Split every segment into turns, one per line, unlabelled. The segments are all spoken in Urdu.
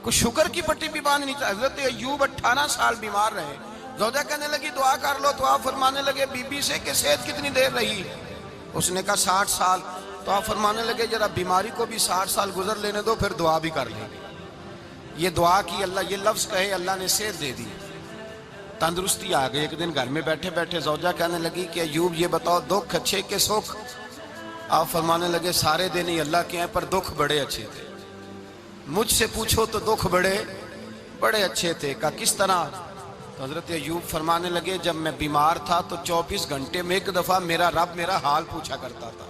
کوئی شوگر کی پٹی بھی باندھ نہیں چاہتا. حضرت ایوب 18 سال بیمار رہے. زوجہ کہنے لگی دعا کر لو تو آپ فرمانے لگے بی بی سے کہ صحت کتنی دیر رہی؟ اس نے کہا 60 سال. تو آپ فرمانے لگے ذرا بیماری کو بھی 60 سال گزر لینے دو پھر دعا بھی کر لیں. یہ دعا کی اللہ، یہ لفظ کہے اللہ نے صحت دے دی، تندرستی آ گئی. ایک دن گھر میں بیٹھے بیٹھے زوجہ کہنے لگی کہ ایوب یہ بتاؤ دکھ اچھے کہ سکھ؟ آپ فرمانے لگے سارے دن ہی اللہ کے ہیں پر دکھ بڑے اچھے تھے. مجھ سے پوچھو تو دکھ بڑے اچھے تھے. کہا کس طرح؟ تو حضرت ایوب فرمانے لگے جب میں بیمار تھا تو 24 گھنٹے میں ایک دفعہ میرا رب میرا حال پوچھا کرتا تھا.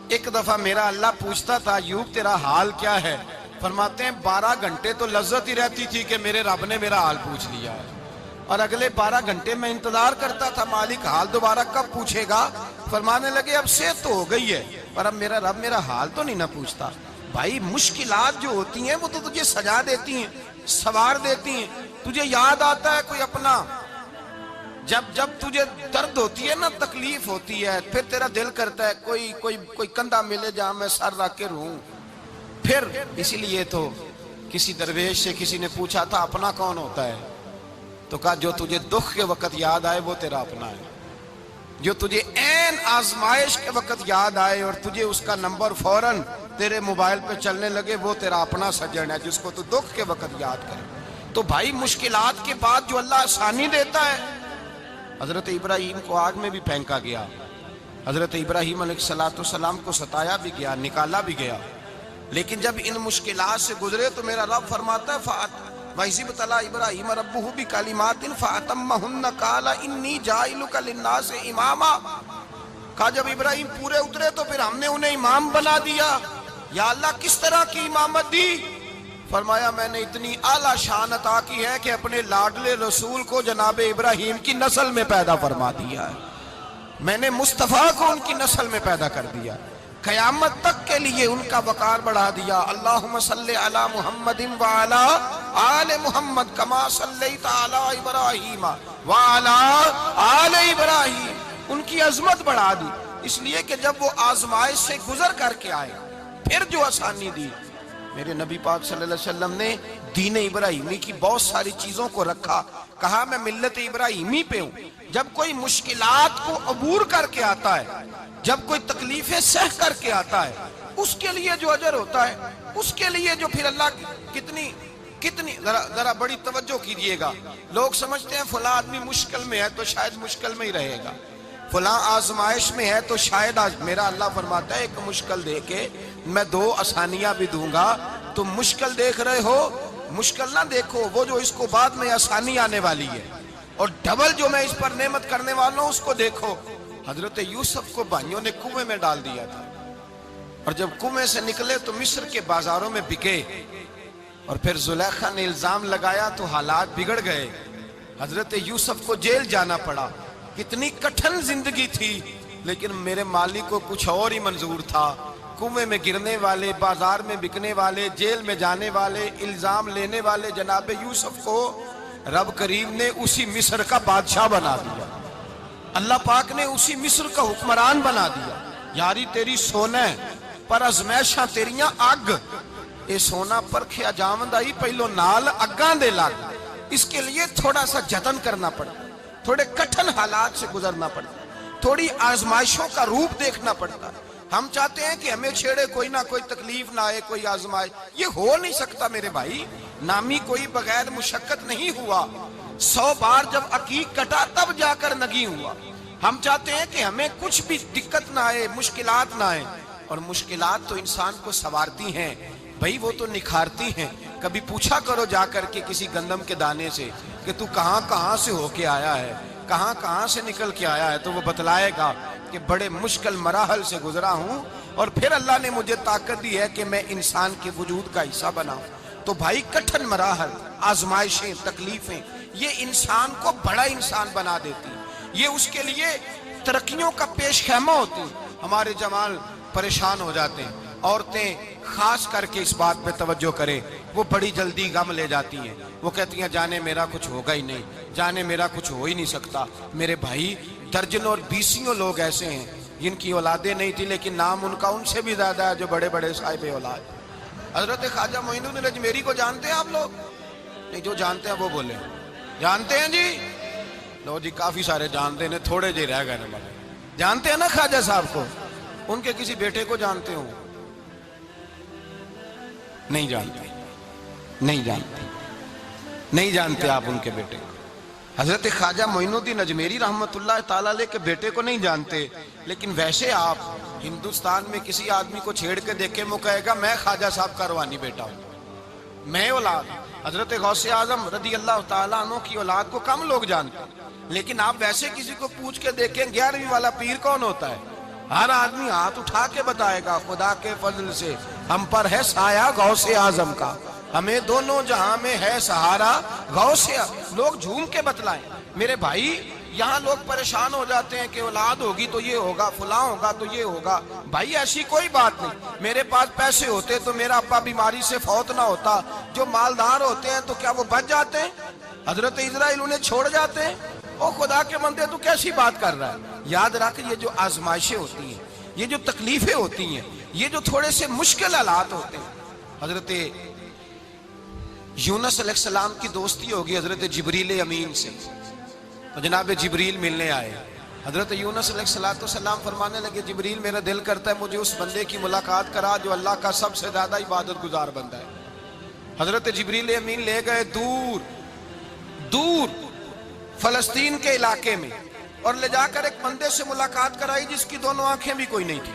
ایک دفعہ میرا اللہ پوچھتا تھا ایوب تیرا حال کیا ہے؟ فرماتے ہیں 12 گھنٹے تو لذت ہی رہتی تھی کہ میرے رب نے میرا حال پوچھ لیا ہے، اور اگلے 12 گھنٹے میں انتظار کرتا تھا مالک حال دوبارہ کب پوچھے گا. فرمانے لگے اب صحت تو ہو گئی ہے پر اب میرا رب میرا حال تو نہیں نہ پوچھتا. بھائی مشکلات جو ہوتی ہیں وہ تو تجھے سجا دیتی ہیں، سوار دیتی ہیں. تجھے یاد آتا ہے کوئی اپنا، جب تجھے درد ہوتی ہے نا، تکلیف ہوتی ہے، پھر تیرا دل کرتا ہے کوئی کندھا ملے جہاں میں سر رکھ کے رہوں. پھر اسی لیے تو کسی درویش سے کسی نے پوچھا تھا اپنا کون ہوتا ہے؟ تو کہا جو تجھے دکھ کے وقت یاد آئے وہ تیرا اپنا ہے. جو تجھے عین آزمائش کے وقت یاد آئے اور تجھے اس کا نمبر فوراً تیرے موبائل پہ چلنے لگے وہ تیرا اپنا سجن ہے جس کو تو دکھ کے وقت یاد کرے. تو بھائی مشکلات کے بعد جو اللہ آسانی دیتا ہے. حضرت ابراہیم کو آگ میں بھی پھینکا گیا، حضرت ابراہیم علیہ السلام کو ستایا بھی گیا، نکالا بھی گیا، لیکن جب ان مشکلات سے گزرے تو میرا رب فرماتا ہے وَإِذِ ابْتَلَىٰ إِبْرَاهِيمَ رَبُّهُ بِكَلِمَاتٍ فَأَتَمَّهُنَّ قَالَ إِنِّي جَاعِلُكَ لِلنَّاسِ إِمَامًا. کہا جب ابراہیم پورے اترے تو پھر ہم نے انہیں امام بنا دیا. یا اللہ کس طرح کی امامت دی؟ فرمایا میں نے اتنی اعلیٰ شان عطا کی ہے کہ اپنے لاڈلے رسول کو جناب ابراہیم کی نسل میں پیدا فرما دیا ہے. میں نے مصطفیٰ کو ان کی نسل میں پیدا کر دیا، قیامت تک کے لیے ان کا وقار بڑھا دیا. اللہم صلی علی محمد وعلی آل محمد کما صلیت علی ابراہیم وعلی آل ابراہیم. ان کی عظمت بڑھا دی اس لیے کہ جب وہ آزمائش سے گزر کر کے آئے پھر جو آسانی دی. میرے نبی پاک صلی اللہ علیہ وسلم نے دین ابراہیمی کی بہت ساری چیزوں کو رکھا. کہا میں ملت ابراہیمی پہ ہوں. جب کوئی مشکلات کو عبور کر کے آتا ہے، جب کوئی تکلیفیں سہ کر کے آتا ہے، اس کے لیے جو اجر ہوتا ہے، اس کے لیے جو پھر اللہ کتنی ذرا بڑی توجہ کیجئے گا. لوگ سمجھتے ہیں فلاں آدمی مشکل میں ہے تو شاید مشکل میں ہی رہے گا، فلاں آزمائش میں ہے تو شاید میرا اللہ فرماتا ہے ایک مشکل دے کے میں 2 آسانیاں بھی دوں گا. تم مشکل دیکھ رہے ہو، مشکل نہ دیکھو، وہ جو اس کو بعد میں آسانی آنے والی ہے، اور ڈبل جو میں اس پر نعمت کرنے والا ہوں اس کو دیکھو. حضرت یوسف کو بھائیوں نے کنویں میں ڈال دیا تھا، اور جب کنویں سے نکلے تو مصر کے بازاروں میں بکے، اور پھر زلیخا نے الزام لگایا تو حالات بگڑ گئے. حضرت یوسف کو جیل جانا پڑا. کتنی کٹھن زندگی تھی، لیکن میرے مالک کو کچھ اور ہی منظور تھا. کنویں میں گرنے والے، بازار میں بکنے والے، جیل میں جانے والے، الزام لینے والے جناب یوسف کو رب کریم نے اسی مصر کا بادشاہ بنا دیا. اللہ پاک نے اسی مصر کا حکمران بنا دیا. یاری تیری سونا ہے پر ازمیشاں تیریاں اگ. اے سونا پرکھیا جاوند آئی پہلو نال اگاں دے لگ. اس کے لیے تھوڑا سا جتن کرنا پڑتا، تھوڑے کٹھن حالات سے گزرنا پڑتا، تھوڑی آزمائشوں کا روپ دیکھنا پڑتا. ہم چاہتے ہیں کہ ہمیں چھیڑے کوئی نہ کوئی تکلیف نہ آئے، کوئی آزمائش. یہ ہو نہیں سکتا میرے بھائی. نامی کوئی بغیر مشقت نہیں ہوا. 100 بار جب عقیق کٹا تب جا کر نگی ہوا. ہم چاہتے ہیں کہ ہمیں کچھ بھی دقت نہ آئے، مشکلات نہ آئے. اور مشکلات تو انسان کو سنوارتی ہیں بھائی، وہ تو نکھارتی ہیں. کبھی پوچھا کرو جا کر کے کسی گندم کے دانے سے کہ تو کہاں سے ہو کے آیا ہے، کہاں سے نکل کے آیا ہے، تو وہ بتلائے گا کہ بڑے مشکل مراحل سے گزرا ہوں اور پھر اللہ نے مجھے طاقت دی ہے کہ میں انسان کے وجود کا حصہ بناؤں. تو بھائی کٹھن مراحل، آزمائشیں، تکلیفیں یہ انسان کو بڑا انسان بنا دیتی، یہ اس کے لیے ترقیوں کا پیش خیمہ ہوتی. ہمارے جوان پریشان ہو جاتے ہیں، عورتیں خاص کر کے اس بات پہ توجہ کریں، وہ بڑی جلدی غم لے جاتی ہیں. وہ کہتی ہیں جانے میرا کچھ ہوگا ہی نہیں، جانے میرا کچھ ہو ہی نہیں سکتا. میرے بھائی درجنوں اور بیسیوں لوگ ایسے ہیں جن کی اولادیں نہیں تھی لیکن نام ان کا ان سے بھی زیادہ ہے جو بڑے بڑے صاحب اولاد. حضرت خواجہ معین الدین اجمیری کو جانتے ہیں آپ لوگ؟ نہیں، جو جانتے ہیں وہ بولے جانتے ہیں جی؟ لو جی، کافی سارے جانتے ہیں، تھوڑے جی رہ گئے نا۔ جانتے ہیں نا خواجہ صاحب کو؟ ان کے کسی بیٹے کو جانتے ہو؟ نہیں جانتے، نہیں جانتے، نہیں جانتے آپ ان کے بیٹے کو۔ حضرت خواجہ معین الدین اجمیری رحمت اللہ تعالیٰ علیہ کے بیٹے کو نہیں جانتے، لیکن ویسے آپ ہندوستان میں کسی آدمی کو چھیڑ کے دیکھیں، وہ کہے گا میں خواجہ صاحب کا روحانی بیٹا ہوں، میں اولاد۔ حضرت غوث اعظم رضی اللہ تعالیٰ عنہ کی اولاد کو کم لوگ جانتے ہیں، لیکن آپ ویسے کسی کو پوچھ کے دیکھیں 11ویں والا پیر کون ہوتا ہے، ہر آدمی ہاتھ اٹھا کے بتائے گا خدا کے فضل سے ہم پر ہے سایہ غوث اعظم کا، ہمیں دونوں جہاں میں ہے سہارا غوث اعظم۔ لوگ جھوم کے بتلائیں میرے بھائی، یہاں لوگ پریشان ہو جاتے ہیں کہ اولاد ہوگی تو یہ ہوگا، فلاں ہوگا تو یہ ہوگا۔ بھائی ایسی کوئی بات نہیں، میرے پاس پیسے ہوتے تو میرا ابا بیماری سے فوت نہ ہوتا۔ جو مالدار ہوتے ہیں تو کیا وہ بچ جاتے ہیں؟ حضرت اسرائیل انہیں چھوڑ جاتے ہیں؟ او خدا کے بندے، تو کیسی بات کر رہا ہے؟ یاد رکھ، یہ جو آزمائشیں ہوتی ہیں، یہ جو تکلیفیں ہوتی ہیں، یہ جو تھوڑے سے مشکل حالات ہوتے ہیں۔ حضرت یونس علیہ السلام کی دوستی ہوگی حضرت جبریل امین سے، تو جناب جبریل ملنے آئے۔ حضرت یونس علیہ السلام فرمانے لگے جبریل میرا دل کرتا ہے مجھے اس بندے کی ملاقات کرا جو اللہ کا سب سے زیادہ عبادت گزار بندہ ہے۔ حضرت جبریل امین لے گئے دور دور فلسطین کے علاقے میں، اور لے جا کر ایک بندے سے ملاقات کرائی جس کی دونوں آنکھیں بھی کوئی نہیں تھی،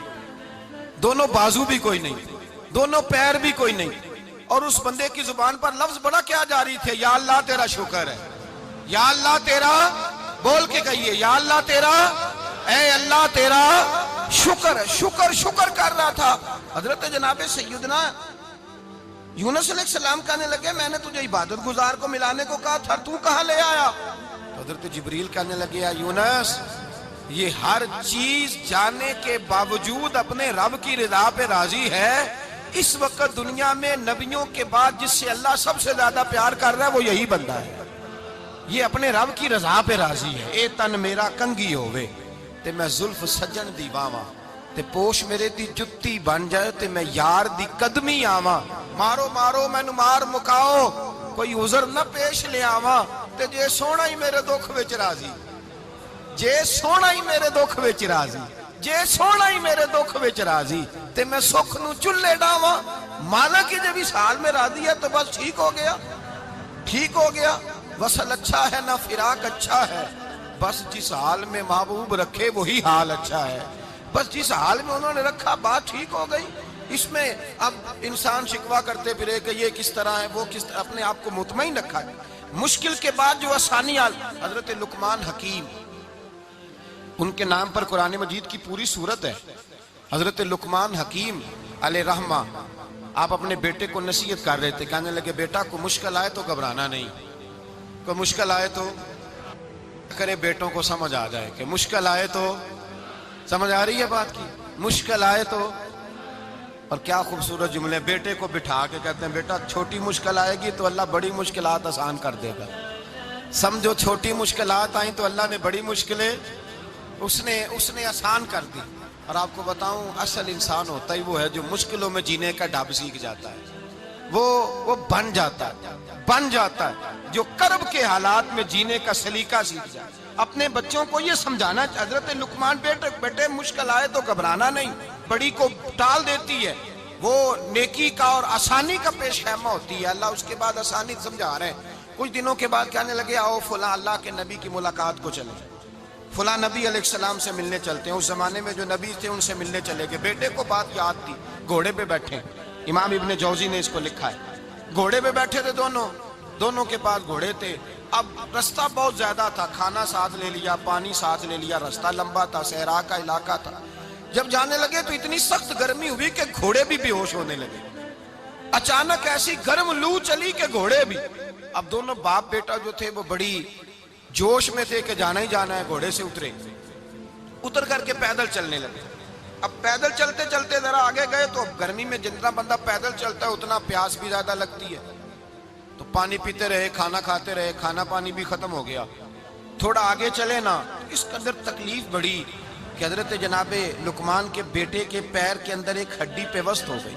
دونوں بازو بھی کوئی نہیں تھی، دونوں پیر بھی کوئی نہیں تھی، اور اس بندے کی زبان پر لفظ بڑا کیا جاری تھے، یا اللہ تیرا شکر ہے، یا اللہ تیرا، بول کے کہیے یا اللہ تیرا، اے اللہ تیرا شکر ہے۔ شکر شکر کر رہا تھا۔ حضرت جناب سیدنا یونس علیہ السلام کہنے لگے میں نے تجھے عبادت گزار کو ملانے کو کہا تھا، تو کہاں لے آیا؟ تو حضرت جبریل کہنے لگے یا یونس، یہ ہر چیز جانے کے باوجود اپنے رب کی رضا پہ راضی ہے۔ اس وقت دنیا میں نبیوں کے بعد جس سے اللہ سب سے زیادہ پیار کر رہا ہے وہ یہی بندہ ہے، یہ اپنے رب کی رضا پہ راضی ہے۔ اے تن میرا کنگی ہووے تے میں زلف سجن دی باواں، تے پوش میرے دی جتی بن جائے تے میں یار دی قدمی آواں۔ مارو مارو مینو مار مکاؤ، کوئی عذر نہ پیش لے آواں، تے جے سونا ہی میرے دکھ وچ راضی، جے سونا ہی میرے دکھ وچ راضی، جے سونا ہی میرے دکھ وچ راضی، تے میں سکھ نو چلے ڈاواں۔ مالک کی جب اس حال میں راضی ہے تو بس ٹھیک ہو گیا، ٹھیک ہو گیا۔ وصل اچھا ہے نہ فراق اچھا ہے، بس جس حال میں محبوب رکھے وہی حال اچھا ہے۔ بس جس حال میں انہوں نے رکھا بات ٹھیک ہو گئی۔ اس میں اب انسان شکوہ کرتے پھرے کہ یہ کس طرح ہے، وہ کس طرح، اپنے آپ کو مطمئن رکھا ہے۔ مشکل کے بعد جو آسانی آل، حضرت لقمان حکیم، ان کے نام پر قرآن مجید کی پوری سورت ہے۔ حضرت لقمان حکیم علیہ رحمہ آپ اپنے بیٹے کو نصیحت کر رہے تھے، کہنے لگے بیٹا کو مشکل آئے تو گھبرانا نہیں، کوئی مشکل آئے تو کرے بیٹوں کو سمجھ آ جائے کہ مشکل آئے تو، سمجھ آ رہی ہے بات کی، مشکل آئے تو۔ اور کیا خوبصورت جملے، بیٹے کو بٹھا کے کہتے ہیں بیٹا چھوٹی مشکل آئے گی تو اللہ بڑی مشکلات آسان کر دے گا، سمجھو چھوٹی مشکلات آئیں تو اللہ نے بڑی مشکلیں اس نے آسان کر دی۔ اور آپ کو بتاؤں اصل انسان ہوتا ہی وہ ہے جو مشکلوں میں جینے کا ڈھب سیکھ جاتا ہے، وہ بن جاتا ہے جو کرب کے حالات میں جینے کا سلیقہ سیکھ جائے۔ اپنے بچوں کو یہ سمجھانا، حضرت لقمان بیٹے مشکل آئے تو گھبرانا نہیں، بڑی کو ٹال دیتی ہے، وہ نیکی کا اور آسانی کا پیش خیمہ ہوتی ہے۔ اللہ اس کے بعد آسانی سمجھا رہے ہیں۔ کچھ دنوں کے بعد کہنے لگے آؤ فلاں اللہ کے نبی کی ملاقات کو چلیں، فلاں نبی علیہ السلام سے ملنے چلتے ہیں۔ اس زمانے میں جو نبی تھے ان سے ملنے چلے گئے۔ بیٹے کو بات یاد تھی، گھوڑے پہ بیٹھے، امام ابن جوزی نے اس کو لکھا ہے، گھوڑے پہ بیٹھے تھے دونوں کے پاس گھوڑے تھے۔ اب رستہ بہت زیادہ تھا، کھانا ساتھ لے لیا، پانی ساتھ لے لیا، رستہ لمبا تھا، صحرا کا علاقہ تھا۔ جب جانے لگے تو اتنی سخت گرمی ہوئی کہ گھوڑے بھی بے ہوش ہونے لگے، اچانک ایسی گرم لو چلی کہ گھوڑے بھی۔ اب دونوں باپ بیٹا جو تھے وہ بڑی جوش میں تھے کہ جانا ہی جانا ہے، گھوڑے سے اتر کر کے پیدل چلنے لگے۔ اب پیدل چلتے چلتے ذرا آگے گئے تو اب گرمی میں جتنا بندہ پیدل چلتا ہے اتنا پیاس بھی زیادہ لگتی ہے، تو پانی پیتے رہے، کھانا کھاتے رہے، کھانا پانی بھی ختم ہو گیا۔ تھوڑا آگے چلے نا، اس قدر تکلیف بڑھی کہ حضرت جناب لقمان کے بیٹے کے پیر کے اندر ایک ہڈی پیوست ہو گئی،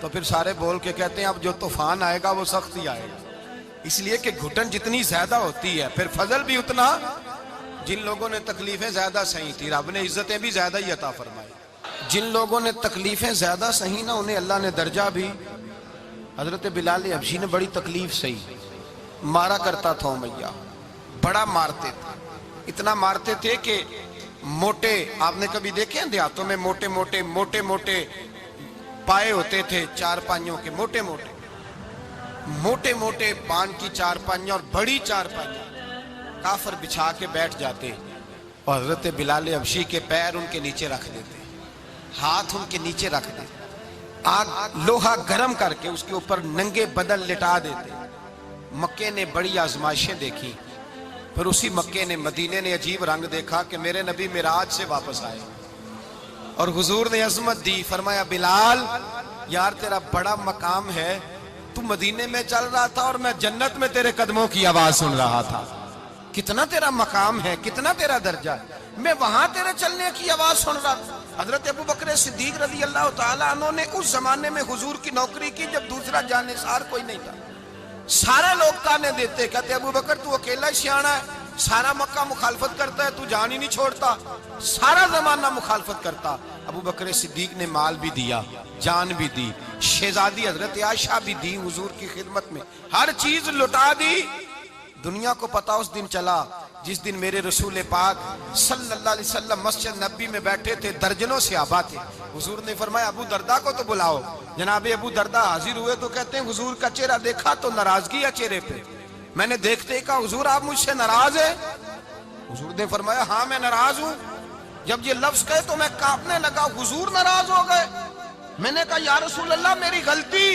تو پھر سارے بول کے کہتے ہیں اب جو طوفان آئے گا وہ سخت ہی آئے گا، اس لیے کہ گھٹن جتنی زیادہ ہوتی ہے پھر فضل بھی اتنا۔ جن لوگوں نے تکلیفیں زیادہ سہی تھی رب نے عزتیں بھی زیادہ ہی عطا فرمائی، جن لوگوں نے تکلیفیں زیادہ سہی نا انہیں اللہ نے درجہ بھی۔ حضرت بلال حبشی نے بڑی تکلیف سہی، مارا کرتا تھا امیہ، بڑا مارتے تھے، اتنا مارتے تھے کہ موٹے، آپ نے کبھی دیکھے ہیں دیہاتوں میں موٹے موٹے پائے ہوتے تھے چار پائیوں کے، موٹے موٹے پان کی چار پائیاں اور بڑی چار پائیاں کافر بچھا کے بیٹھ جاتے اور حضرت بلال حبشی کے پیر ان کے نیچے رکھ دیتے، ہاتھ ان کے نیچے رکھ دیتے، آگ لوہا گرم کر کے اس کے اوپر ننگے بدن لٹا دیتے۔ مکے نے بڑی آزمائشیں دیکھی، پھر اسی مکے نے مدینے نے عجیب رنگ دیکھا کہ میرے نبی معراج سے واپس آئے اور حضور نے عظمت دی، فرمایا بلال یار تیرا بڑا مقام ہے، تو مدینے میں چل رہا تھا اور میں جنت میں تیرے قدموں کی آواز سن رہا تھا، کتنا تیرا مقام ہے، کتنا تیرا درجہ ہے، میں وہاں تیرے چلنے کی آواز سن رہا تھا۔ حضرت ابو بکر صدیق رضی اللہ تعالیٰ عنہ نے اس زمانے میں حضور کی نوکری کی جب دوسرا جانثار کوئی نہیں تھا، سارے لوگ تانے دیتے، کہتے ابو بکر تو اکیلا ہی سیاںا ہے، سارا مکہ مخالفت کرتا ہے، تو جان ہی نہیں چھوڑتا، سارا زمانہ مخالفت کرتا۔ ابو بکر صدیق نے مال بھی دیا، جان بھی دی، شہزادی حضرت عائشہ بھی دی حضور کی خدمت میں، ہر چیز لٹا دی۔ دنیا کو پتا اس دن چلا جس دن میرے رسول پاک صلی اللہ علیہ وسلم مسجد نبی میں بیٹھے تھے، درجنوں صحابہ تھے، حضور نے فرمایا ابو دردہ کو تو بلاؤ۔ جناب ابو دردہ حاضر ہوئے تو کہتے ہیں حضور کا چہرہ دیکھا تو ناراضگی ہے چہرے پہ، میں نے دیکھتے ہی کہا حضور آپ مجھ سے ناراض ہیں؟ حضور نے فرمایا ہاں میں ناراض ہوں۔ جب یہ لفظ کہے تو میں کانپنے لگا، حضور ناراض ہو گئے؟ میں نے کہا یا رسول اللہ میری غلطی۔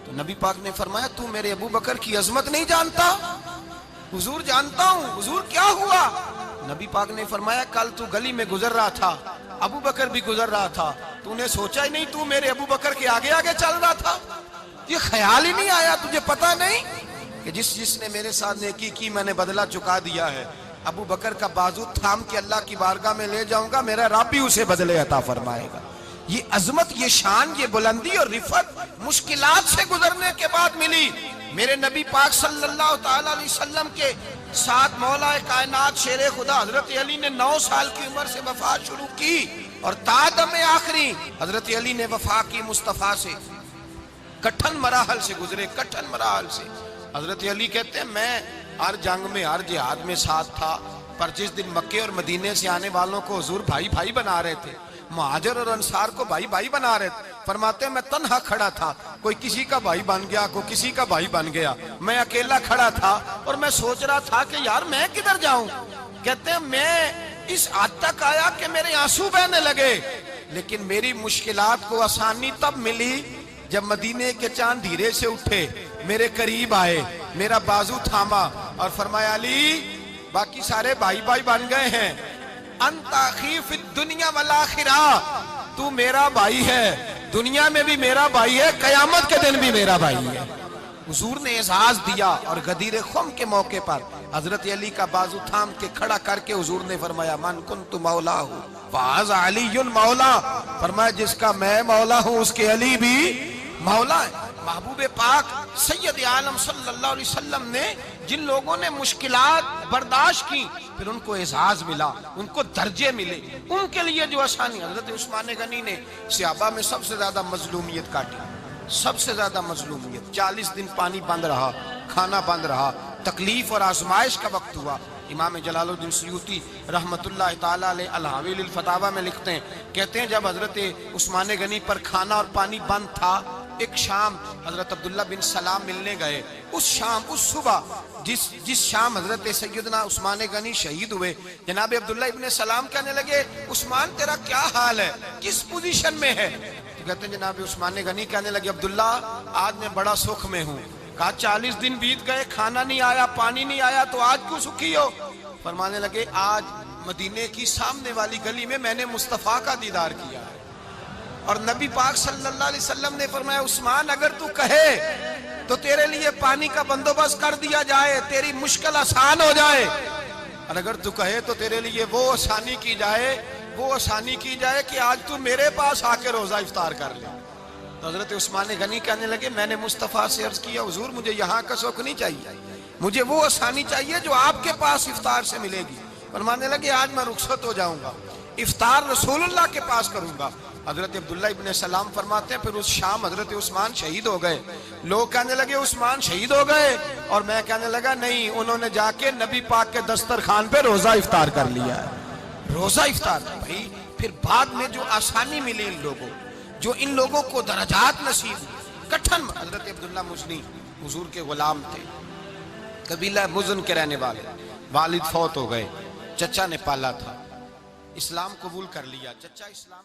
تو نبی پاک نے فرمایا تو میرے ابو بکر کی عظمت نہیں جانتا؟ حضور جانتا ہوں۔ حضور کیا ہوا؟ نبی پاک نے فرمایا کل تو گلی میں گزر رہا تھا، ابو بکر بھی گزر رہا تھا، تو نے سوچا ہی نہیں تو میرے ابو بکر کے آگے آگے چل رہا تھا؟ یہ خیال ہی نہیں آیا تجھے پتا نہیں کہ جس نے میرے ساتھ نیکی کی میں نے بدلہ چکا دیا ہے، ابو بکر کا بازو تھام کے اللہ کی بارگاہ میں لے جاؤں گا، میرا رب بھی اسے بدلے عطا فرمائے گا۔ یہ عظمت، یہ شان، یہ بلندی اور رفعت مشکلات سے گزرنے کے بعد ملی۔ میرے نبی پاک صلی اللہ تعالیٰ علیہ وسلم کے ساتھ مولا کائنات شیر خدا حضرت علی نے 9 سال کی عمر سے وفات شروع کی اور تا دم آخری حضرت علی نے وفا کی مصطفیٰ سے، کٹھن مراحل سے گزرے، کٹھن مراحل سے۔ حضرت علی کہتے ہیں میں ہر جنگ میں ہر جہاد میں ساتھ تھا، پر جس دن مکے اور مدینے سے آنے والوں کو حضور بھائی بھائی بنا رہے تھے، مہاجر اور انصار کو بھائی بھائی بنا رہے تھے، فرماتے ہیں میں تنہا کھڑا تھا، کوئی کسی کا بھائی بن گیا، کوئی کسی کا بھائی بن گیا، میں اکیلا کھڑا تھا اور میں سوچ رہا تھا کہ یار میں کدھر جاؤں۔ کہتے ہیں میں اس حد تک آیا کہ میرے آنسو بہنے لگے، لیکن میری مشکلات کو آسانی تب ملی جب مدینے کے چاند دھیرے سے اٹھے، میرے قریب آئے، میرا بازو تھاما اور فرمایا علی باقی سارے بھائی بھائی بن گئے ہیں، انت اخی فی الدنیا والآخرہ، تو میرا بھائی ہے، دنیا میں بھی میرا بھائی ہے، قیامت کے دن بھی میرا بھائی ہے۔ حضور نے اعزاز دیا اور غدیر خم کے موقع پر حضرت علی کا بازو تھام کے کھڑا کر کے حضور نے فرمایا من کنت مولا ہوں فہذا علی مولا، فرمایا جس کا میں مولا ہوں اس کے علی بھی مولا ہے۔ محبوب پاک سید عالم صلی اللہ علیہ وسلم نے جن لوگوں نے مشکلات برداشت کی پھر ان کو اعزاز ملا، ان کو درجے ملے، ان کے لیے جو آسانی۔ حضرت عثمان غنی نے صحابہ میں سب سے زیادہ مظلومیت کاٹی، سب سے زیادہ مظلومیت، 40 دن پانی بند رہا، کھانا بند رہا، تکلیف اور آزمائش کا وقت ہوا۔ امام جلال الدین سیوطی رحمت اللہ تعالیٰ علیہ الحاوی للفتاوی میں لکھتے ہیں، کہتے ہیں جب حضرت عثمان غنی پر کھانا اور پانی بند تھا، ایک شام حضرت عبداللہ بن سلام ملنے گئے، اس شام، اس صبح جس شام حضرت سیدنا عثمان غنی شہید ہوئے، جناب عبداللہ ابن سلام کہنے لگے عثمان تیرا کیا حال ہے، کس پوزیشن میں ہے؟ تو کہتے ہیں جناب عثمان غنی کہنے لگے عبداللہ آج میں بڑا سکھ میں ہوں۔ کہا 40 دن بیت گئے، کھانا نہیں آیا، پانی نہیں آیا، تو آج کیوں سکھی ہو؟ فرمانے لگے آج مدینے کی سامنے والی گلی میں نے مصطفیٰ کا دیدار کیا ہے، اور نبی پاک صلی اللہ علیہ وسلم نے فرمایا عثمان اگر تو کہے تو تیرے لیے پانی کا بندوبست کر دیا جائے، تیری مشکل آسان ہو جائے، اور اگر تو کہے تو تیرے لیے وہ آسانی کی جائے کہ آج تو میرے پاس آ کے روزہ افطار کر لے۔ تو حضرت عثمان غنی کہنے لگے میں نے مصطفیٰ سے عرض کیا حضور مجھے یہاں کا سوکھ نہیں چاہیے، مجھے وہ آسانی چاہیے جو آپ کے پاس افطار سے ملے گی۔ فرمانے لگے آج میں رخصت ہو جاؤں گا، افطار رسول اللہ کے پاس کروں گا۔ حضرت عبداللہ ابن سلام فرماتے ہیں پھر اس شام حضرت عثمان شہید ہو گئے۔ لوگ کہنے لگے عثمان شہید ہو گئے، اور میں کہنے لگا نہیں، انہوں نے جا کے نبی پاک کے دسترخوان پہ روزہ افطار کر لیا ہے۔ روزہ افطار بھائی، پھر بعد میں جو آسانی ملی ان لوگوں، جو ان لوگوں کو درجات نصیب ہوئی، کٹھن۔ حضرت عبداللہ مزنی حضور کے غلام تھے، قبیلہ مزن کے رہنے والے، والد فوت ہو گئے، چچا نے پالا تھا، اسلام قبول کر لیا، چچا اسلام